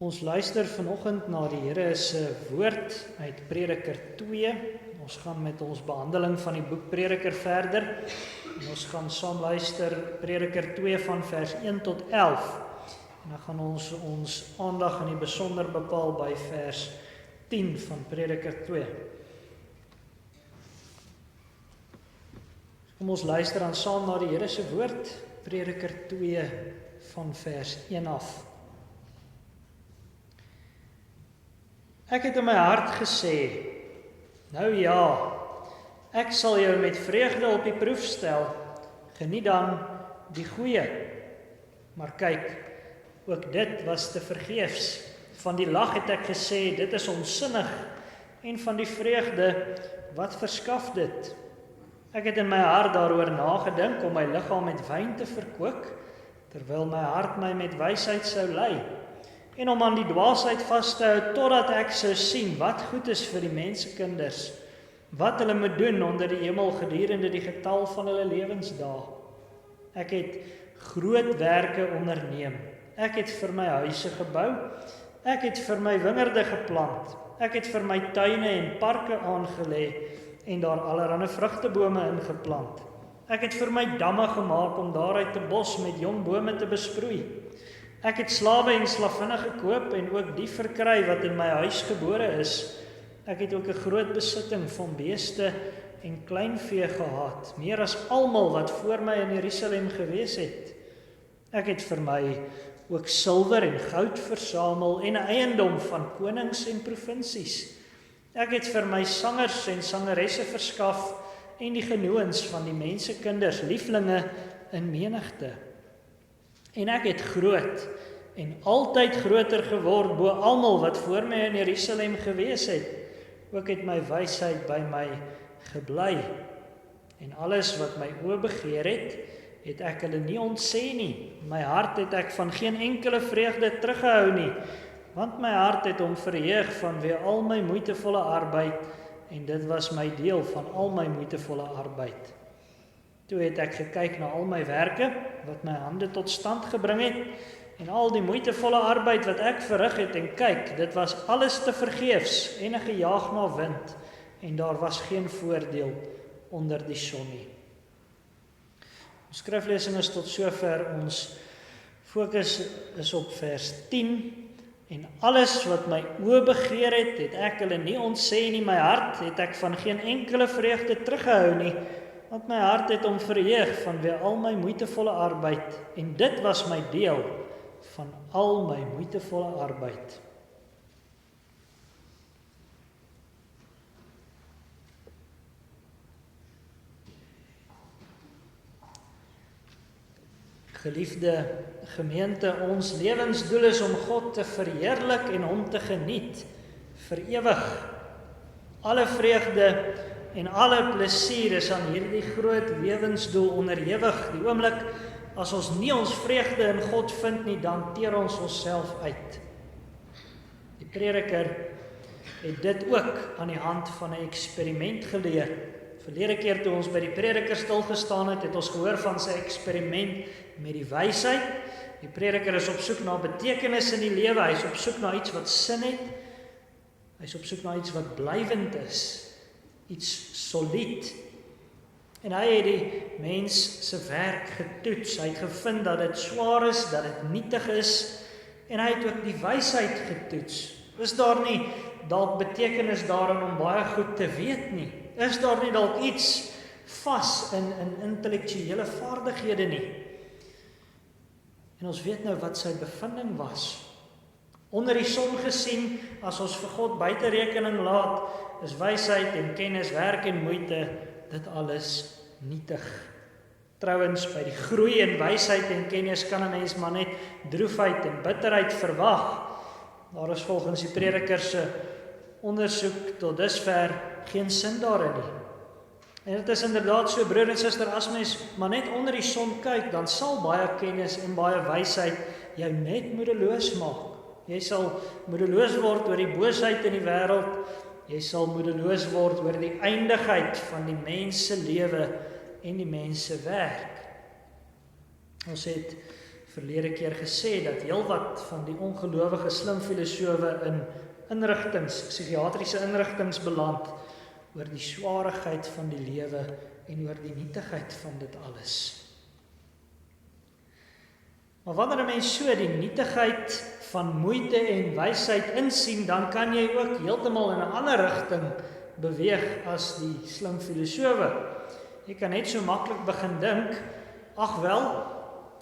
Ons luister vanoggend na die Here se woord uit Prediker 2. Ons gaan met ons behandeling van die boek Prediker verder. En ons gaan saam luister Prediker 2 van vers 1 tot 11. En dan gaan ons aandag in die besonder bepaal by vers 10 van Prediker 2. Kom ons luister dan saam na die Here se woord, Prediker 2 van vers 1 af. Ek het in my hart gesê, nou ja, ek sal jou met vreugde op die proef stel, geniet dan die goeie. Maar kyk, ook dit was te vergeefs. Van die lag het ek gesê, dit is onsinnig, en van die vreugde, wat verskaf dit? Ek het in my hart daaroor nagedink om my liggaam met wyn te verkook, terwyl my hart my met wysheid sou lei, en om aan die dwaasheid vas te hou, totdat ek sou sien wat goed is vir die mensekinders, wat hulle moet doen onder die hemel gedurende die getal van hulle lewensdae. Ek het groot werke onderneem, ek het vir my huise gebou, ek het vir my wingerde geplant, ek het vir my tuine en parke aangelê, en daar allerhande vrugtebome ingeplant. Ek het vir my damme gemaak om daaruit 'n bos met jong bome te besproei. Ek het slawe en slavinne gekoop en ook die verkry wat in my huis gebore is. Ek het ook 'n groot besitting van beeste en kleinvee gehad, meer as almal wat voor my in Jerusalem gewees het. Ek het vir my ook silwer en goud versamel en 'n eiendom van konings en provinsies. Ek het vir my sangers en sangeresse verskaf en die genoegens van die mensekinders, lieflinge in menigte. En ek het groot en altyd groter geword bo almal wat voor my in Jerusalem gewees het. Ook het my wysheid by my gebly. En alles wat my oë begeer het ek hulle nie ontsê nie. My hart het ek van geen enkele vreugde teruggehou nie, want my hart het hom verheug vanweë al my moeitevolle arbeid, en dit was my deel van al my moeitevolle arbeid. Toe het ek gekyk na al my werke, wat my hande tot stand gebring het, en al die moeitevolle arbeid wat ek verrig het, en kyk, dit was alles te vergeefs, en 'n gejaag na wind, en daar was geen voordeel onder die son nie. Ons skriflesing is tot sover, ons fokus is op vers 10, en alles wat my oë begeer het ek hulle nie ontsê nie, my hart het ek van geen enkele vreugde teruggehou nie, want my hart het hom verheug vanweë al my moeitevolle arbeid, en dit was my deel van al my moeitevolle arbeid. Geliefde gemeente, ons lewensdoel is om God te verheerlik en hom te geniet vir ewig. Alle vreugde en alle plesier is aan hierdie groot lewensdoel onderhewig. Die oomblik as ons nie ons vreugde in God vind nie, dan teer ons onsself uit. Die prediker het dit ook aan die hand van 'n eksperiment geleer. Verlede keer toe ons by die prediker stil gestaan het ons gehoor van sy eksperiment met die wysheid. Die prediker is op soek na betekenis in die lewe, hy is op soek na iets wat sin het, hy is op soek na iets wat blywend is, iets solied. En hy het die mens se werk getoets, hy het gevind dat dit swaar is, dat dit nietig is, en hy het ook die wysheid getoets. Is daar nie dalk betekenis daarin om baie goed te weet nie? Is daar nie dalk iets vas in intellektuele vaardighede nie? En ons weet nou wat sy bevinding was. Onder die son gesien, as ons vir God buite rekening laat, is wysheid en kennis, werk en moeite, dit alles nietig. Trouwens, by die groei in wysheid en kennis kan 'n mens maar net droefheid en bitterheid verwag. Daar is volgens die prediker se ondersoek tot dusver geen sin daarin nie. En dit is inderdaad so, broer en suster, as mens maar net onder die son kyk, dan sal baie kennis en baie wysheid jou net moedeloos maak. Jy sal moedeloos word oor die boosheid in die wêreld, jy sal moedeloos word oor die eindigheid van die mens se lewe en die mens se werk. Ons het verlede keer gesê dat heelwat van die ongelowige slim filosowe in psigiatriese inrigtings beland oor die swaarigheid van die lewe en oor die nietigheid van dit alles. Maar wanneer 'n mens so die nietigheid van moeite en wysheid insien, dan kan jy ook heeltemal in 'n ander rigting beweeg as die slim filosowe. Jy kan net so maklik begin dink, ag wel,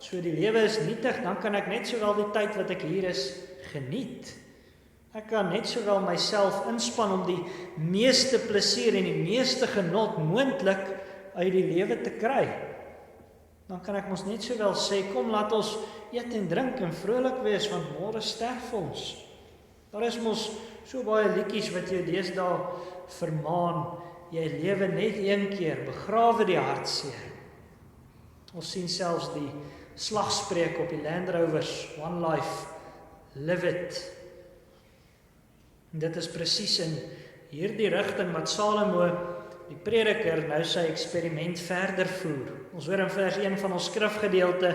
so die lewe is nietig, dan kan ek net sowel die tyd wat ek hier is geniet. Ek kan net sowel myself inspann om die meeste plesier en die meeste genot moontlik uit die lewe te kry. Dan kan ek mos net sowel sê, kom laat ons eet en drink en vrolik wees, want môre sterf ons. Daar is mos so baie liedjies wat jou deesdae vermaan, jy lewe net een keer, begrawe die hartseer. Ons sien selfs die slagspreuk op die Land Rovers, One Life, Live It. En dit is presies in hierdie rigting wat Salomo, die prediker, nou sy eksperiment verder voer. Ons hoor in vers 1 van ons skrifgedeelte,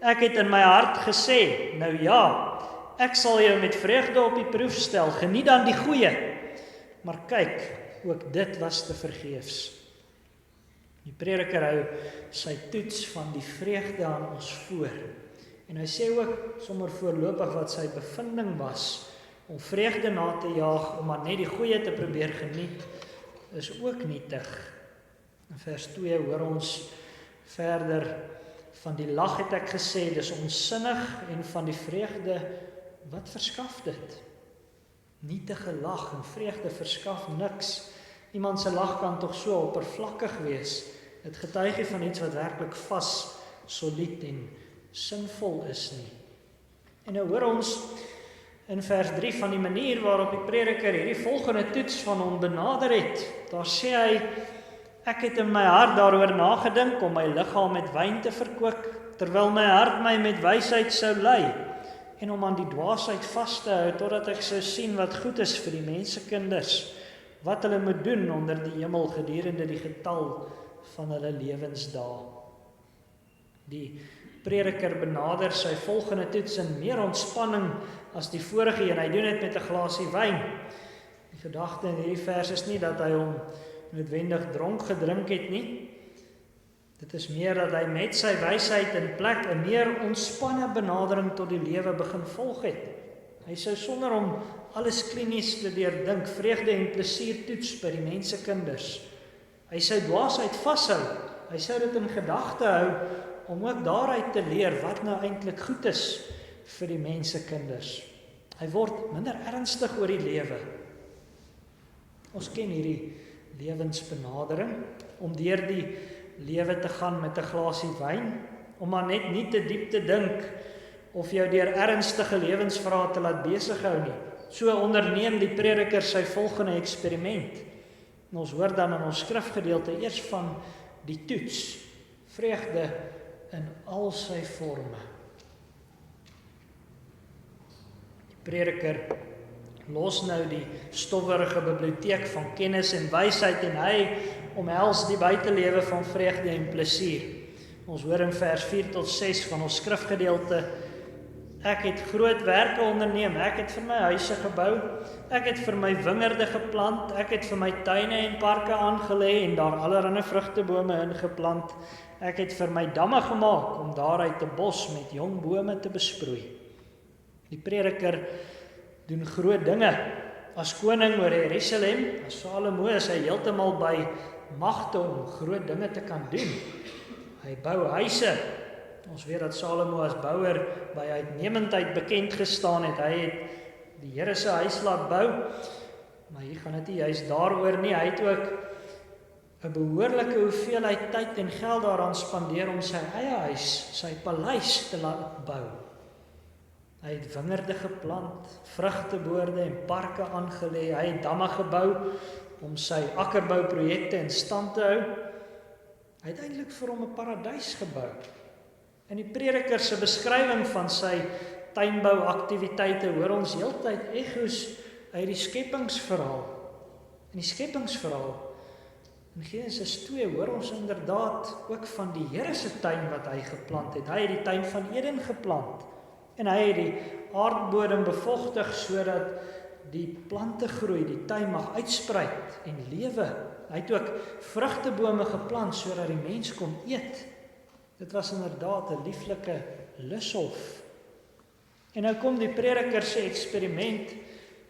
ek het in my hart gesê, nou ja, ek sal jou met vreugde op die proef stel, geniet dan die goeie. Maar kyk, ook dit was te vergeefs. Die prediker hou sy toets van die vreugde aan ons voor. En hy sê ook sommer voorlopig wat sy bevinding was, om vreugde na te jaag, om maar net die goeie te probeer geniet, is ook nietig. In vers 2 hoor ons verder, van die lag het ek gesê, dis onsinnig, en van die vreugde, wat verskaf dit? Nietige lag en vreugde verskaf niks. Iemand se lag kan tog so oppervlakkig wees. Dit getuig nie van iets wat werklik vas, solied en sinvol is nie. En nou hoor ons in vers 3 van die manier waarop die prediker hierdie volgende toets van hom benader het. Daar sê hy, ek het in my hart daaroor nagedink om my liggaam met wyn te verkoop, terwyl my hart my met wysheid sou lei, en om aan die dwaasheid vas te hou, totdat ek sou sien wat goed is vir die mensekinders, wat hulle moet doen onder die hemel gedurende die getal van hulle lewensdae. Die prediker benader sy volgende toets in meer ontspanning as die vorige een. Hy doen dit met 'n glasie wyn. Die gedagte in hierdie vers is nie dat hy hom noodwendig dronk gedrink het nie. Dit is meer dat hy met sy wysheid in plek 'n meer ontspanne benadering tot die lewe begin volg het. Hy sou sonder om alles klinies te deurdink, vreugde en plesier toets by die mensekinders. Hy sou dwaasheid vashou. Hy sou dit in gedagte hou om ook daaruit te leer wat nou eintlik goed is vir die mensekinders. Hy word minder ernstig oor die lewe. Ons ken hierdie lewensbenadering om deur die lewe te gaan met 'n glasie wyn, om maar net nie te diep te dink of jou deur ernstige lewensvrae te laat besighou nie. So onderneem die prediker sy volgende eksperiment. En ons hoor dan in ons skrifgedeelte eers van die toets, vreugde in al sy forme. Die prediker los nou die stowwerige biblioteek van kennis en wysheid en hy omhels die buitelewe van vreugde en plesier. Ons hoor in vers 4 tot 6 van ons skrifgedeelte, ek het groot werke onderneem, ek het vir my huise gebou, ek het vir my wingerde geplant, ek het vir my tuine en parke aangelê en daar allerlei vrugtebome ingeplant, ek het vir my damme gemaak om daaruit 'n bos met jong bome te besproei. Die prediker doen groot dinge. As koning oor Jerusalem, as Salomo, is hy heeltemal by magte om groot dinge te kan doen. Hy bou huise. Ons weet dat Salomo as bouer by uitnemendheid bekend gestaan het. Hy het die Here se huis laat bou, maar hier gaan dit nie juist daaroor nie. Hy het ook 'n behoorlike hoeveelheid tyd en geld daaraan spandeer om sy eie huis, sy paleis te laat bou. Hy het wingerde geplant, vrugteboorde en parke aangelê. Hy het damme gebou om sy akkerbouprojekte in stand te hou. Hy het eintlik vir hom 'n paradys gebou. In die prediker se beskrywing van sy tuinbouaktiwiteite hoor ons heeltyd ekko's uit die skepingsverhaal. In die skepingsverhaal In Genesis 2 hoor ons inderdaad ook van die Here se tuin wat hy geplant het. Hy het die tuin van Eden geplant. En hy het die aardbodem bevochtig sodat die plante groei, die tuin mag uitspruit en lewe. Hy het ook vrugtebome geplant sodat die mens kon eet. Dit was inderdaad 'n lieflike lushof. En nou kom die prediker se eksperiment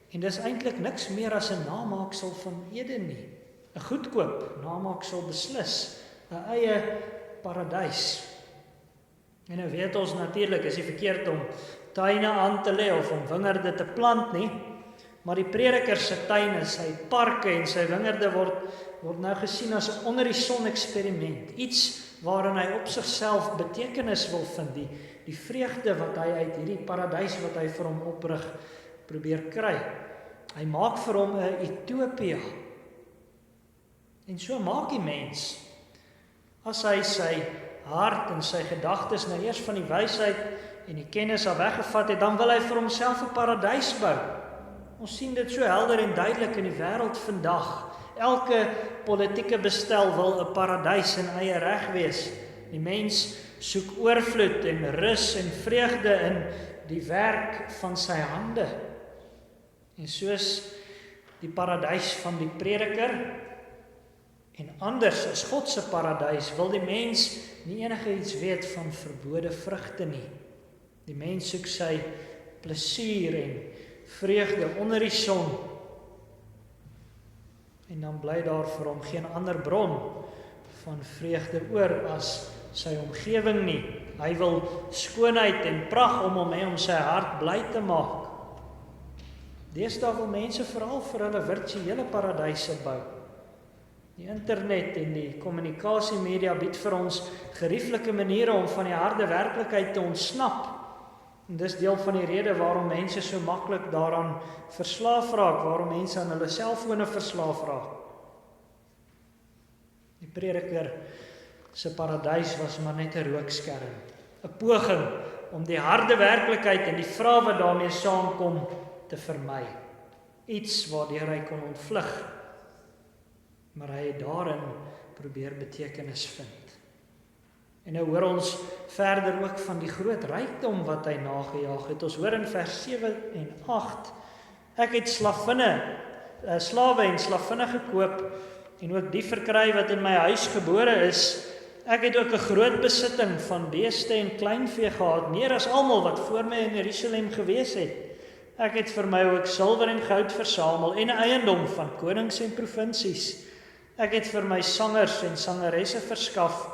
en dis eintlik niks meer as 'n namaaksel van Eden nie. 'n Goedkoop namaaksel beslis, 'n eie paradys. En nou weet ons natuurlik, is nie verkeerd om tuine aan te lê of om wingerde te plant nie, maar die prediker se tuine, sy parke en sy wingerde word nou gesien as 'n onder die son eksperiment, iets waarin hy op sigself betekenis wil vind, die vreugde wat hy uit hierdie paradys wat hy vir hom oprig probeer kry. Hy maak vir hom 'n utopia. En so maak die mens, as hy sy hart en sy gedagtes nou eers van die wysheid en die kennis af weggevat het, dan wil hy vir homself 'n paradys bou. Ons sien dit so helder en duidelik in die wêreld vandag. Elke politieke bestel wil 'n paradys in eie reg wees. Die mens soek oorvloed en rus en vreugde in die werk van sy hande. En soos die paradys van die prediker, en anders as God se paradys, wil die mens nie enige iets weet van verbode vrugte nie. Die mens soek sy plesier en vreugde onder die son. En dan bly daar vir hom geen ander bron van vreugde oor as sy omgewing nie. Hy wil skoonheid en pragt om hom hê om sy hart bly te maak. Deesdae wil mense veral vir hulle virtuele paradyse bou. Die internet en die kommunikasiemedia bied vir ons gerieflike maniere om van die harde werklikheid te ontsnap. En dis deel van die rede waarom mense so maklik daaraan verslaaf raak, waarom mense aan hulle selfone verslaaf raak. Die prediker se paradys was maar net 'n rookskerm, 'n poging om die harde werklikheid en die vrae wat daarmee saamkom te vermy. Iets waardeur hy kon ontvlug. Maar hy het daarin probeer betekenis vind. En nou hoor ons verder ook van die groot rykdom wat hy nagejaag het. Ons hoor in vers 7 en 8, ek het slawe en slavinne gekoop en ook die verkry wat in my huis gebore is. Ek het ook 'n groot besitting van beeste en kleinvee gehad, meer as almal wat voor my in Jerusalem gewees het. Ek het vir my ook silwer en goud versamel en eiendom van konings en provinsies. Ek het vir my sangers en sangeresse verskaf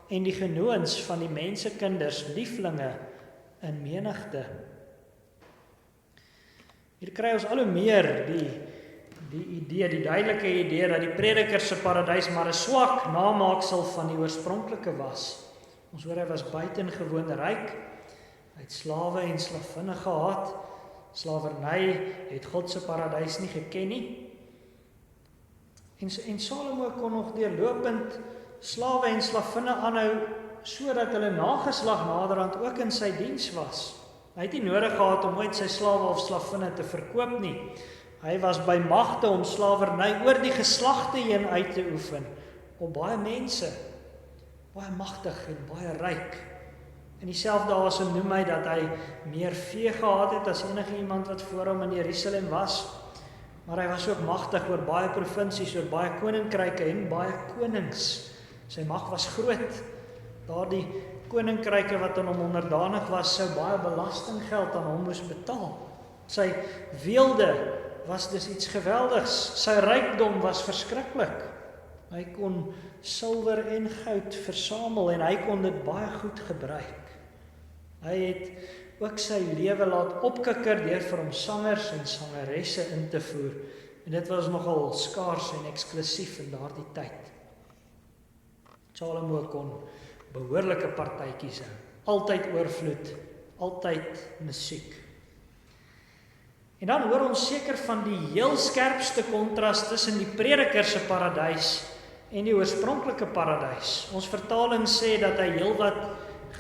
en die genoons van die mensekinders, lieflinge in menigte. Hier kry ons al hoe meer die idee, die duidelike idee dat die prediker se paradys maar 'n swak namaaksel van die oorspronklike was. Ons hoor hy was buitengewoon ryk, hy het slawe en slavinne gehad. Slawerny het God se paradys nie geken nie. En Salomo kon nog deurlopend slawe en slavinne aanhou sodat hulle nageslag naderhand ook in sy diens was. Hy het nie nodig gehad om ooit sy slawe of slavinne te verkoop nie. Hy was by magte om slawerny oor die geslagte heen uit te oefen op baie mense, baie magtig en baie ryk. In dieselfde asem noem hy dat hy meer vee gehad het as enige iemand wat voor hom in Jerusalem was. Maar hy was ook magtig oor baie provinsies, oor baie koninkryke en baie konings. Sy mag was groot. Daardie koninkryke wat aan hom onderdanig was, sou baie belastinggeld aan hom moes betaal. Sy weelde was dus iets geweldigs. Sy rykdom was verskriklik. Hy kon silwer en goud versamel en hy kon dit baie goed gebruik. Hy het ook sy lewe laat opkikker deur vir hom sangers en sangeresse in te voer. En dit was nogal skaars en eksklusief in daardie tyd. Salomo kon behoorlike partytjies hou. Altyd oorvloed, altyd musiek. En dan hoor ons seker van die heel skerpste kontras tussen die prediker se paradys en die oorspronklike paradys. Ons vertaling sê dat hy heelwat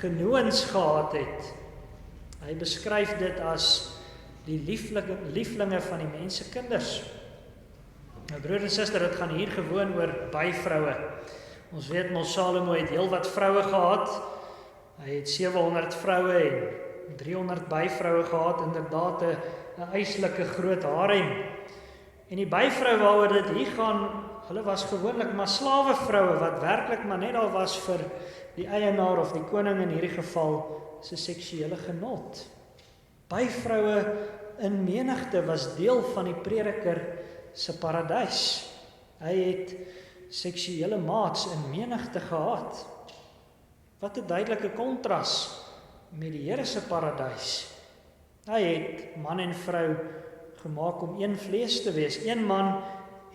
genoons gehad het. Hy beskryf dit as die lieflinge van die mensekinders. Nou broer en suster, dit gaan hier gewoon oor byvroue. Ons weet mos Salomo het heel wat vroue gehad. Hy het 700 vroue en 300 byvroue gehad, inderdaad 'n eislike groot harem. En die byvrou waaroor dit hier gaan, hulle was gewoonlik maar slawe vroue wat werklik maar net daar was vir die eienaar of die koning in hierdie geval se seksuele genot. Byvroue in menigte was deel van die prediker se paradys. Hy het seksuele maats in menigte gehad. Wat 'n duidelike kontras met die Here se paradys. Hy het man en vrou gemaak om een vlees te wees, een man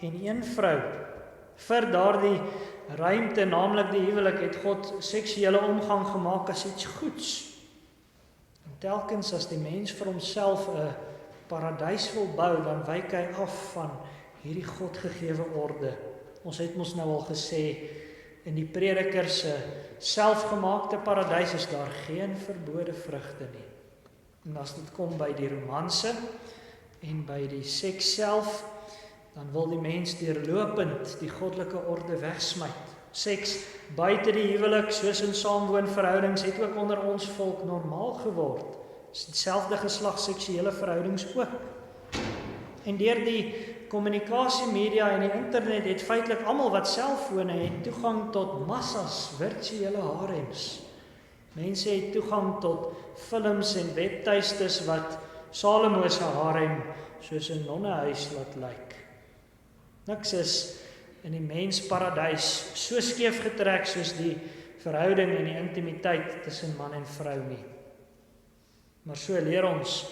en een vrou. Vir daardie ruimte, naamlik die huwelik, het God seksuele omgang gemaak as iets goeds. En telkens as die mens vir homself 'n paradys wil bou, dan wyk hy af van hierdie Godgegewe orde. Ons het mos nou al gesê, in die prediker se selfgemaakte paradys is daar geen verbode vrugte nie. En as dit kom by die romanse en by die seks self, dan wil die mens deurlopend die goddelike orde wegsmyt. Seks buite die huwelik, soos in saamwoonverhoudings, het ook onder ons volk normaal geword. Dis dieselfde geslag seksuele verhoudings ook. En deur die kommunikasiemedia en die internet het feitelik almal wat selfone het toegang tot massas virtuele harems. Mense het toegang tot films en webtuistes wat Salomo se harem soos 'n nonnehuis laat lyk. Niks is in die mensparadys so skeef getrek soos die verhouding en die intimiteit tussen man en vrou nie. Maar so leer ons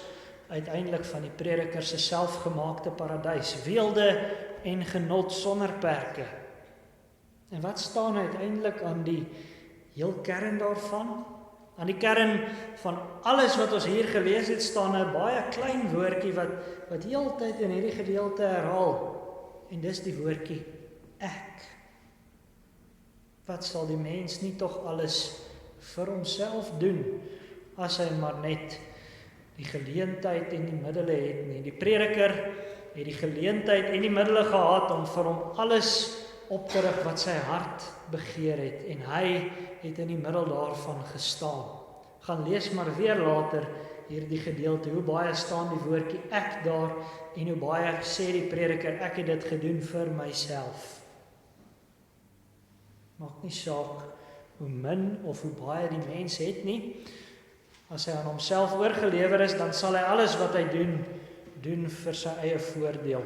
uiteindelik van die prediker se selfgemaakte paradys, weelde en genot sonder perke. En wat staan uiteindelik aan die heel kern daarvan? Aan die kern van alles wat ons hier gelees het, staan 'n baie klein woordjie wat heeltyd in hierdie gedeelte herhaal. En dis die woordjie ek. Wat sal die mens nie tog alles vir homself doen, as hy maar net die geleentheid en die middele het nie. Die prediker het die geleentheid en die middele gehad om vir hom alles op te rig wat sy hart begeer het. En hy het in die middel daarvan gestaan. Gaan lees maar weer later hierdie gedeelte, hoe baie staan die woordjie ek daar, en hoe baie sê die prediker, ek het dit gedoen vir myself. Maak nie saak hoe min of hoe baie die mens het nie. As hy aan homself oorgelewer is, dan sal hy alles wat hy doen vir sy eie voordeel,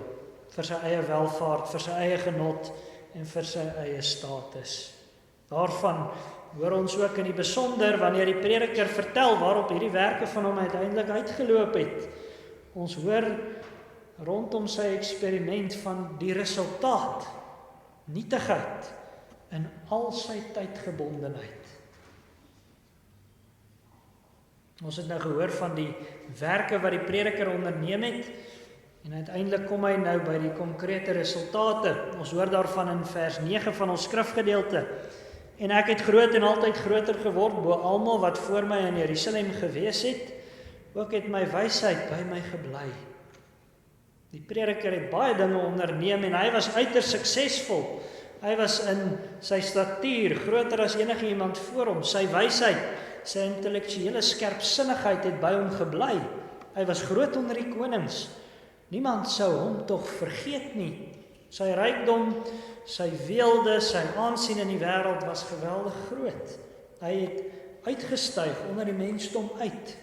vir sy eie welvaart, vir sy eie genot en vir sy eie status. Daarvan hoor ons ook in die besonder wanneer die prediker vertel waarop hierdie werke van hom uiteindelik uitgeloop het. Ons hoor rondom sy eksperiment van die resultaat, nietigheid in al sy tydgebondenheid. Ons het nou gehoor van die werke wat die prediker onderneem het, en uiteindelik kom hy nou by die konkrete resultate. Ons hoor daarvan in vers 9 van ons skrifgedeelte. En ek het groot en altyd groter geword bo almal wat voor my in Jerusalem gewees het, ook het my wysheid by my gebly. Die prediker het baie dinge onderneem en hy was uiters suksesvol. Hy was in sy statuur groter as enige iemand voor hom. Sy wysheid, sy intellektuele skerpsinnigheid het by hom gebly. Hy was groot onder die konings. Niemand sou hom tog vergeet nie. Sy rykdom, sy weelde, sy aansien in die wêreld was geweldig groot. Hy het uitgestyg onder die mensdom uit.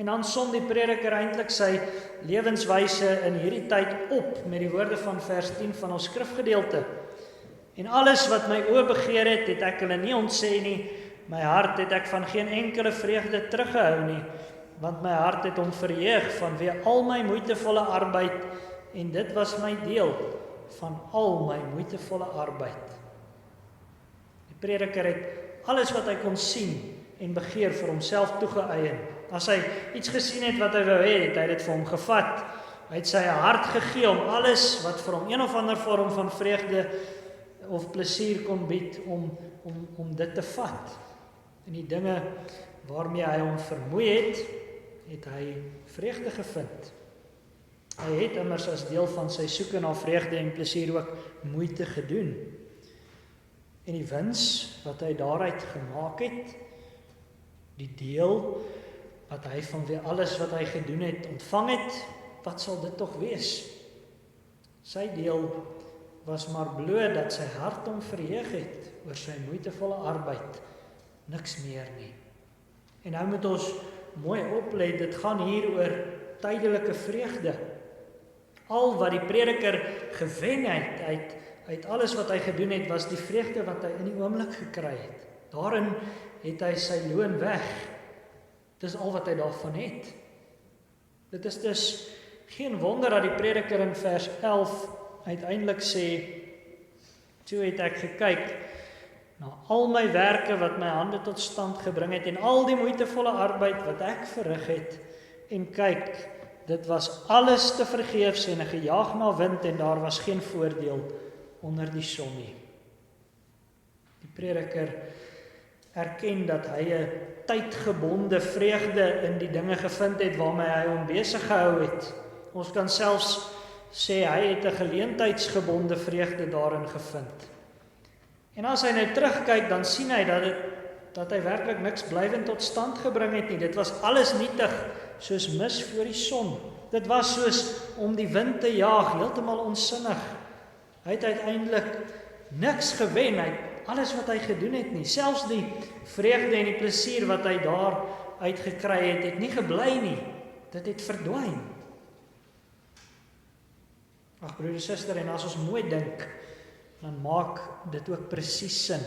En dan som die prediker eintlik sy lewenswyse in hierdie tyd op met die woorde van vers 10 van ons skrifgedeelte. En alles wat my oë begeer het, het ek hulle nie ontsê nie. My hart het ek van geen enkele vreugde teruggehou nie, want my hart het hom verheug vanweë al my moeitevolle arbeid, en dit was my deel van al my moeitevolle arbeid. Die prediker het alles wat hy kon sien en begeer vir homself toegeëien. As hy iets gesien het wat hy wou hê, het hy dit vir hom gevat. Hy het sy hart gegee om alles wat vir hom een of ander vorm van vreugde of plesier kon bied, om dit te vat. En die dinge waarmee hy hom vermoei het, het hy vreugde gevind. Hy het immers as deel van sy soeke na vreugde en plesier ook moeite gedoen. En die wins wat hy daaruit gemaak het, die deel wat hy vanweë alles wat hy gedoen het ontvang het, wat sal dit tog wees? Sy deel was maar bloot dat sy hart hom verheug het oor sy moeitevolle arbeid, niks meer nie. En nou moet ons mooi oplet, dit gaan hier oor tydelike vreugde. Al wat die prediker gewen het uit alles wat hy gedoen het, was die vreugde wat hy in die oomblik gekry het. Daarin het hy sy loon weg. Dis al wat hy daarvan het. Dit is dus geen wonder dat die prediker in vers 11 uiteindelik sê, toe het ek gekyk na al my werke wat my hande tot stand gebring het en al die moeitevolle arbeid wat ek verrig het, en kyk, dit was alles te vergeefs en gejaag na wind en daar was geen voordeel onder die son nie. Die prediker erken dat hy 'n tydgebonde vreugde in die dinge gevind het waarmee hy hom besig gehou het. Ons kan selfs sê hy het 'n geleentheidsgebonde vreugde daarin gevind. En as hy nou terugkyk, dan sien hy dat hy werklik niks blywend tot stand gebring het nie. Dit was alles nietig, soos mis voor die son. Dit was soos om die wind te jaag, heeltemal onsinnig. Hy het uiteindelik niks gewen, hy het alles wat hy gedoen het nie. Selfs die vreugde en die plesier wat hy daar uitgekry het, het nie gebly nie. Dit het verdwyn. Ag broer en suster, en as ons mooi dink, dan maak dit ook presies sin.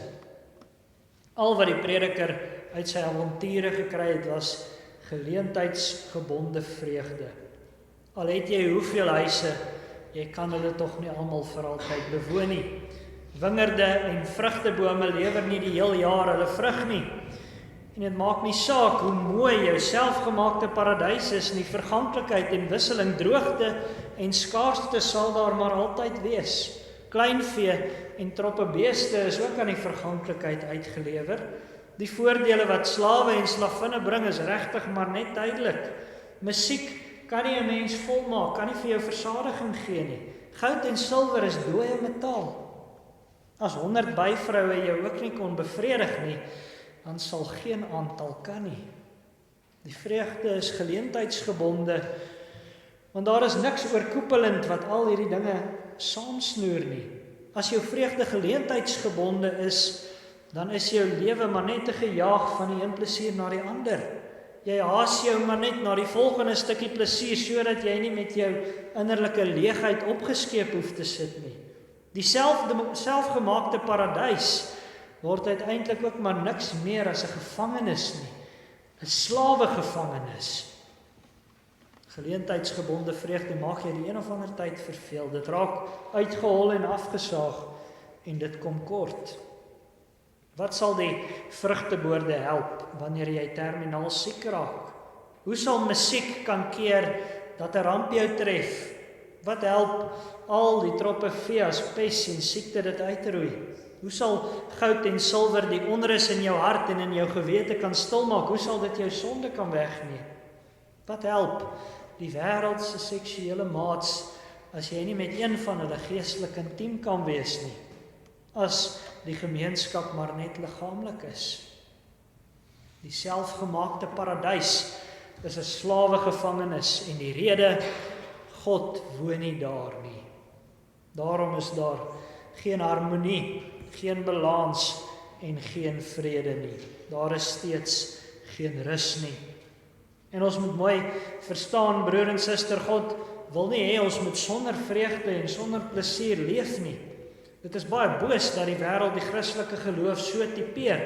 Al wat die prediker uit sy avonture gekry het, was geleentheidsgebonde vreugde. Al het jy hoeveel huise, jy kan hulle tog nie almal vir altyd bewoon nie. Wingerde en vrugtebome lewer nie die heel jaar hulle vrug nie. En dit maak nie saak hoe mooi jou selfgemaakte paradys is nie, verganklikheid en wisseling, droogte en skaarsste sal daar maar altyd wees. Kleinvee en troppe beeste is ook aan die verganklikheid uitgelewer. Die voordele wat slawe en slavinne bring is regtig maar net tydelik. Musiek kan nie 'n mens volmaak, kan nie vir jou versadiging gee nie. Goud en silwer is dooie metaal. As 100 byvroue jou ook nie kon bevredig nie, dan sal geen aantal kan nie. Die vreugde is geleentheidsgebonde, want daar is niks oorkoepelend wat al hierdie dinge saamsnoer nie. As jou vreugde geleentheidsgebonde is, dan is jou lewe maar net te gejaag van die een plesier na die ander. Jy haas jou maar net na die volgende stukkie plesier, sodat jy nie met jou innerlike leegheid opgeskeep hoef te sit nie. Die selfgemaakte paradys word uiteindelik ook maar niks meer as 'n gevangenis nie, 'n slawegevangenis. Geleentheidsgebonde vreugde maak jy die een of ander tyd verveel. Dit raak uitgehol en afgesaag en dit kom kort. Wat sal die vrugteboorde help wanneer jy terminaal siek raak? Hoe sal musiek kan keer dat 'n ramp jou tref? Wat help al die troppe vee as pes en siekte dit uitroei? Hoe sal goud en silwer die onrus in jou hart en in jou gewete kan stilmaak? Hoe sal dit jou sonde kan wegneem? Wat help die wêreld se seksuele maats as jy nie met een van hulle geestelik intiem kan wees nie? As die gemeenskap maar net liggaamlik is. Die selfgemaakte paradys is 'n slawegevangenis en die rede, God woon nie daar nie. Daarom is daar geen harmonie, geen balans en geen vrede nie. Daar is steeds geen rus nie. En ons moet mooi verstaan, broer en suster, God wil nie hê ons moet sonder vreugde en sonder plesier leef nie. Dit is baie boos dat die wêreld die Christelike geloof so tipeer,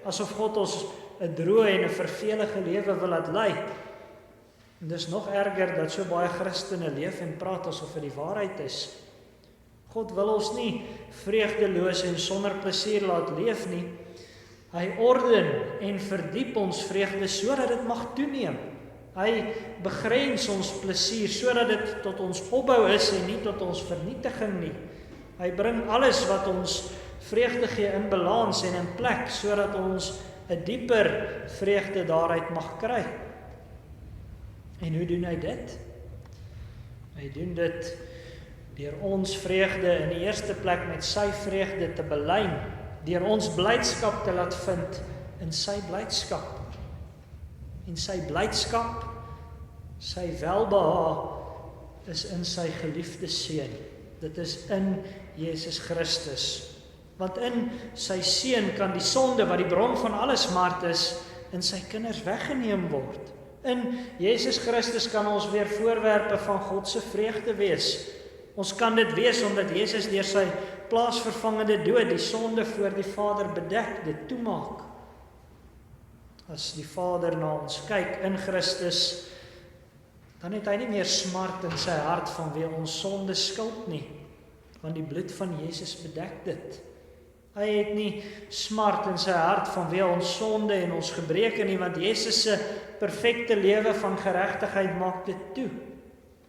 asof God ons 'n droë en 'n vervelige lewe wil laat lei. En dis nog erger dat so baie Christene leef en praat asof dit die waarheid is. God wil ons nie vreugdeloos en sonder plesier laat leef nie. Hy orden en verdiep ons vreugde sodat dit mag toeneem. Hy begrens ons plesier sodat dit tot ons opbou is en nie tot ons vernietiging nie. Hy bring alles wat ons vreugde gee in balans en in plek sodat ons 'n dieper vreugde daaruit mag kry. En hoe doen hy dit? Hy doen dit deur ons vreugde in die eerste plek met sy vreugde te belyn, deur ons blydskap te laat vind in sy blydskap. En sy blydskap, sy welbehae is in sy geliefde seun. Dit is in Jesus Christus. Want in sy seun kan die sonde wat die bron van alle smart is, in sy kinders weggeneem word. In Jesus Christus kan ons weer voorwerpe van God se vreugde wees. Ons kan dit wees omdat Jesus deur sy plaasvervangende dood die sonde voor die Vader bedek, dit toemaak. As die Vader na ons kyk in Christus, dan het hy nie meer smart in sy hart vanweë ons sonde skuld nie, want die bloed van Jesus bedek dit. Hy het nie smart in sy hart vanweë ons sonde en ons gebreke nie, want Jesus se perfekte lewe van geregtigheid maak dit toe.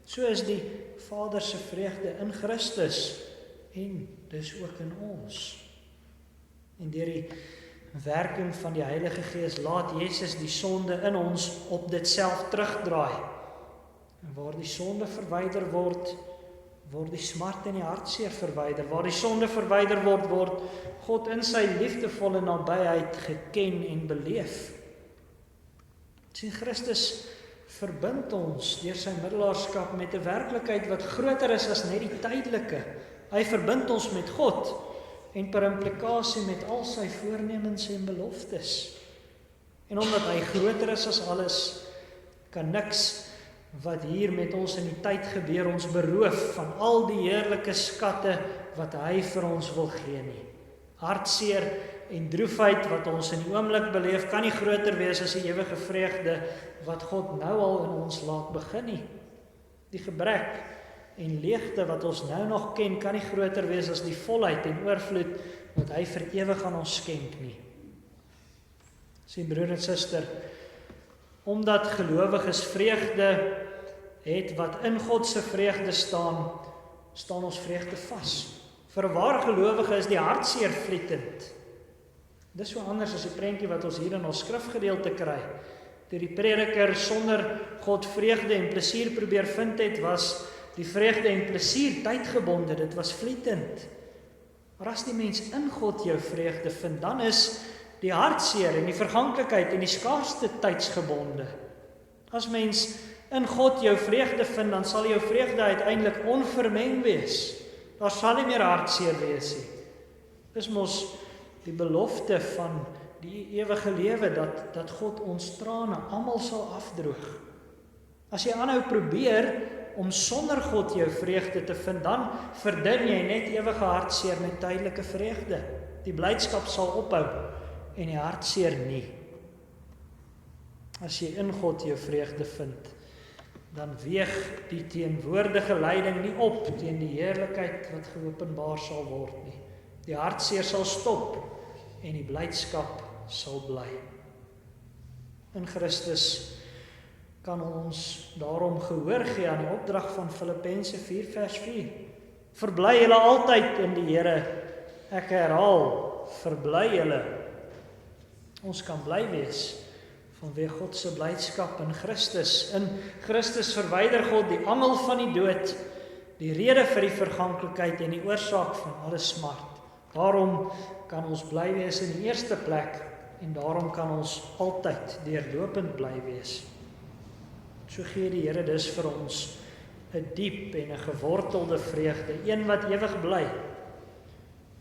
So is die Vader se vreugde in Christus en dis ook in ons. En deur die werking van die Heilige Gees laat Jesus die sonde in ons op dit self terugdraai. En waar die sonde verwyder word, word die smart en die hartseer verwyder. Waar die sonde verwyder word, word God in sy liefdevolle nabyheid geken en beleef. Sien, Christus verbind ons deur sy middelaarskap met 'n werklikheid wat groter is as net die tydelike. Hy verbind ons met God en per implikasie met al sy voornemens en beloftes. En omdat hy groter is as alles, kan niks wat hier met ons in die tyd gebeur ons beroof van al die heerlike skatte wat hy vir ons wil gee nie. Hartseer en droefheid wat ons in die oomblik beleef, kan nie groter wees as die ewige vreugde wat God nou al in ons laat begin nie. Die gebrek en leegte wat ons nou nog ken, kan nie groter wees as die volheid en oorvloed wat hy vir ewig aan ons skenk nie. Sien broer en suster, omdat gelowiges vreugde het wat in God se vreugde staan, staan ons vreugde vas. Vir 'n ware gelowige is die hartseer vlietend. Dis so anders as die prentjie wat ons hier in ons skrifgedeelte kry. Toe die prediker sonder God vreugde en plesier probeer vind het, was die vreugde en plesier tydgebonde, dit was vlietend. Maar as die mens in God jou vreugde vind, dan is die hartseer en die verganklikheid en die skaarste tydsgebonde. As mens in God jou vreugde vind, dan sal jou vreugde uiteindelik onvermeng wees. Daar sal nie meer hartseer wees nie. Dis mos die belofte van die ewige lewe, dat God ons trane almal sal afdroog. As jy aanhou probeer om sonder God jou vreugde te vind, dan verdun jy net ewige hartseer met tydelike vreugde. Die blydskap sal ophou en die hartseer nie. As jy in God jou vreugde vind, dan weeg die teenwoordige lyding nie op teen die heerlikheid wat geopenbaar sal word nie. Die hartseer sal stop en die blydskap sal bly. In Christus kan ons daarom gehoor gee aan die opdrag van Filippense 4 vers 4. Verbly julle altyd in die Here. Ek herhaal, verbly julle. Ons kan bly wees vanweë God se blydskap in Christus. In Christus verwyder God die angel van die dood, die rede vir die verganklikheid en die oorsaak van alle smart. Daarom kan ons bly wees in die eerste plek en daarom kan ons altyd deurlopend bly wees. So gee die Here dus vir ons 'n diep en 'n gewortelde vreugde, een wat ewig bly.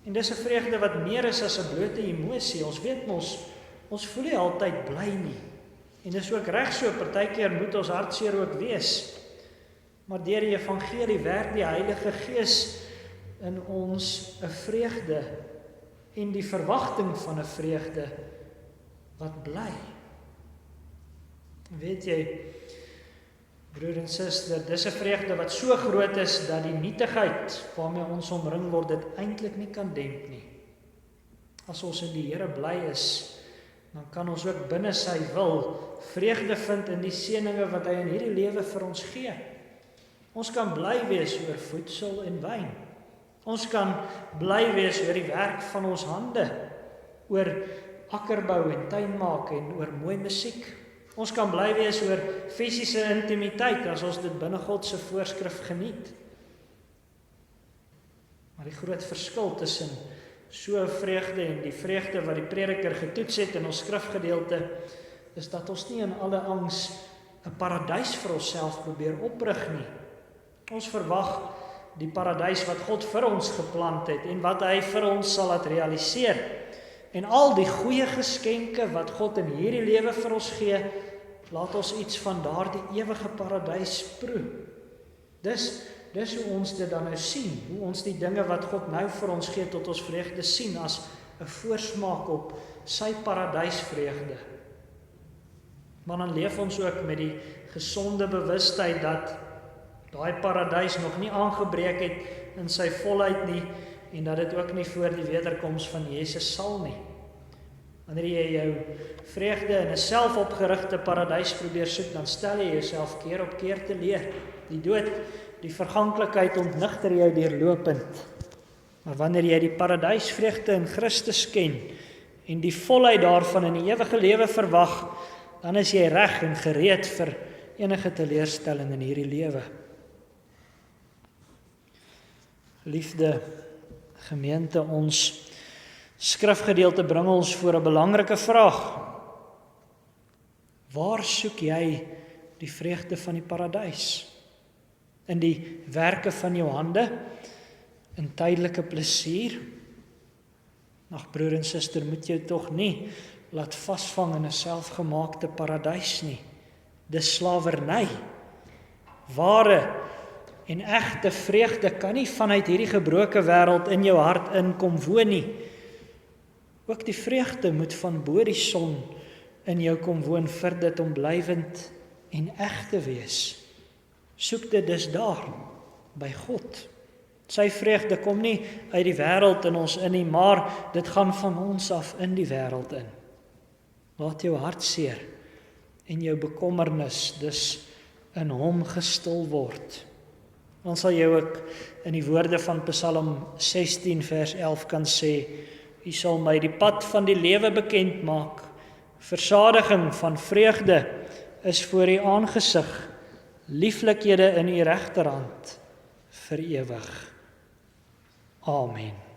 En dis 'n vreugde wat meer is as 'n blote emosie. Ons weet ons voel nie altyd bly nie. En dis ook reg so, partykeer moet ons hartseer ook wees. Maar deur die evangelie werk die Heilige Gees in ons 'n vreugde en die verwagting van 'n vreugde wat bly. Weet jy, broer en suster, dis 'n vreugde wat so groot is dat die nietigheid waarmee ons omring word dit eintlik nie kan demp nie. As ons in die Here bly is, dan kan ons ook binne sy wil vreugde vind in die seëninge wat hy in hierdie lewe vir ons gee. Ons kan bly wees oor voedsel en wyn. Ons kan bly wees oor die werk van ons hande, oor akkerbou en tuinmaak en oor mooi musiek. Ons kan bly wees oor fisiese intimiteit as ons dit binne God se voorskrif geniet. Maar die groot verskil tussen so vreugde en die vreugde wat die prediker getoets het in ons skrifgedeelte, is dat ons nie in alle angs 'n paradys vir onsself probeer oprig nie. Ons verwag die paradys wat God vir ons geplant het en wat hy vir ons sal laat realiseer. En al die goeie geskenke wat God in hierdie lewe vir ons gee, laat ons iets van daardie ewige paradys proe. Dis hoe ons dit dan nou sien, hoe ons die dinge wat God nou vir ons gee tot ons vreugde sien as 'n voorsmaak op sy paradysvreugde. Maar dan leef ons ook met die gesonde bewustheid dat daai paradys nog nie aangebreek het in sy volheid nie en dat dit ook nie voor die wederkoms van Jesus sal nie. Wanneer jy jou vreugde in 'n selfopgerigte paradys probeer soek, dan stel jy jouself keer op keer te leer. Die dood, die verganklikheid ontnigter jou deurlopend. Maar wanneer jy die paradysvreugde in Christus ken en die volheid daarvan in die ewige lewe verwag, dan is jy reg en gereed vir enige teleurstelling in hierdie lewe. Liefde gemeente, ons skrifgedeelte bring ons voor 'n belangrike vraag. Waar soek jy die vreugde van die paradys? In die werke van jou hande? In tydelike plesier? Ag broer en suster, moet jy tog nie laat vasvang in 'n selfgemaakte paradys nie. Dis slawerny. Ware en egte vreugde kan nie vanuit hierdie gebroke wêreld in jou hart inkom woon nie. Ook die vreugde moet van bo die son in jou kom woon vir dit om blywend en eg te wees. Soek dit dus daar, by God. Sy vreugde kom nie uit die wêreld in ons in nie, maar dit gaan van ons af in die wêreld in. Laat jou hartseer en jou bekommernis dus in hom gestil word. Ons sal jou ook in die woorde van Psalm 16 vers 11 kan sê, U sal my die pad van die lewe bekend maak. Versadiging van vreugde is voor U aangesig, lieflikhede in U regterhand vir ewig. Amen.